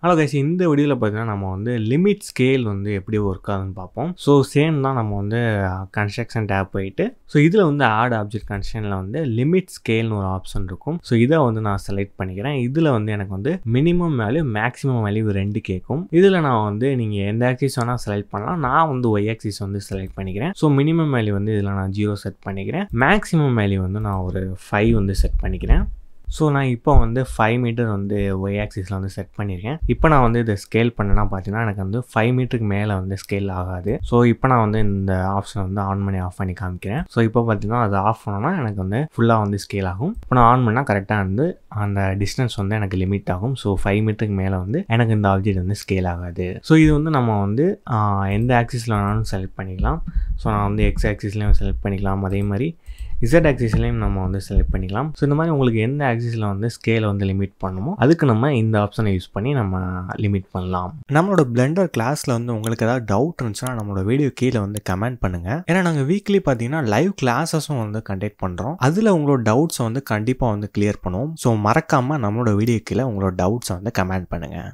Hello guys, இந்த வீடியோவில் பார்த்தீங்கன்னா நம்ம வந்து லிமிட் ஸ்கேல் வந்து எப்படி ஒர்க் ஆகுதுன்னு பார்ப்போம். ஸோ சேம் தான், நம்ம வந்து கன்ஸ்ட்ரக்ஷன் டேப் போயிட்டு ஸோ இதில் வந்து ஆட் ஆப்ஜெக்ட் கன்ஸ்ட்ரக்ஷனில் வந்து லிமிட் ஸ்கேல்னு ஒரு ஆப்ஷன் இருக்கும். ஸோ இதை வந்து நான் செலக்ட் பண்ணிக்கிறேன். இதில் வந்து எனக்கு வந்து மினிமம் வேல்யூ மேக்ஸிமம் வேல்யூ 2 கேட்கும். இதில் நான் வந்து நீங்கள் எந்த ஆக்சிஸ் வேணால் செலக்ட் பண்ணலாம். நான் வந்து ஒய் ஆக்சிஸ் வந்து செலக்ட் பண்ணிக்கிறேன். ஸோ மினிமம் வேல்யூ வந்து இதில் நான் 0 செட் பண்ணிக்கிறேன். மேக்ஸிமம் வேல்யூ வந்து நான் ஒரு 5 வந்து செட் பண்ணிக்கிறேன். ஸோ நான் இப்போ வந்து 5 மீட்டர் வந்து ஒய் ஆக்சிஸில் வந்து செட் பண்ணியிருக்கேன். இப்போ நான் வந்து இதை ஸ்கேல் பண்ணேன்னா பார்த்தீங்கன்னா எனக்கு வந்து 5 மீட்டருக்கு மேலே வந்து ஸ்கேல் ஆகாது. ஸோ இப்போ நான் வந்து இந்த ஆப்ஷனை வந்து ஆன் பண்ணி ஆஃப் பண்ணி காமிக்கிறேன். ஸோ இப்போ பார்த்தீங்கன்னா அது ஆஃப் பண்ணோன்னா எனக்கு வந்து ஃபுல்லாக வந்து ஸ்கேல் ஆகும். இப்போ நான் ஆன் பண்ணால் கரெக்டாக வந்து அந்த டிஸ்டன்ஸ் வந்து எனக்கு லிமிட் ஆகும். ஸோ 5 மீட்டருக்கு மேலே வந்து எனக்கு இந்த ஆப்ஜெக்ட் வந்து ஸ்கேல் ஆகாது. ஸோ இது வந்து நம்ம வந்து எந்த ஆக்சிஸில் வேணாலும் செலக்ட் பண்ணிக்கலாம். ஸோ நான் வந்து எக்ஸ் ஆக்சிஸ்லேயும் செலக்ட் பண்ணிக்கலாம். அதே மாதிரி இசட் ஆக்சிஸ்லையும் நம்ம வந்து செலக்ட் பண்ணிக்கலாம். ஸோ இந்த மாதிரி உங்களுக்கு எந்த ஆக்சிஸில் வந்து ஸ்கேலை வந்து லிமிட் பண்ணணுமோ அதுக்கு நம்ம இந்த ஆப்ஷனை யூஸ் பண்ணி நம்ம லிமிட் பண்ணலாம். நம்மளோட பிளெண்டர் கிளாஸில் வந்து உங்களுக்கு ஏதாவது டவுட் இருந்துச்சுன்னா நம்மளோட வீடியோ கீழே வந்து கமெண்ட் பண்ணுங்கள். ஏன்னா நாங்கள் வீக்லி பார்த்தீங்கன்னா லைவ் கிளாஸஸும் வந்து கண்டக்ட் பண்ணுறோம். அதில் உங்களோட டவுட்ஸை வந்து கண்டிப்பாக வந்து கிளியர் பண்ணுவோம். ஸோ மறக்காமல் நம்மளோட வீடியோ கீழே உங்களோட டவுட்ஸை வந்து கமெண்ட் பண்ணுங்கள்.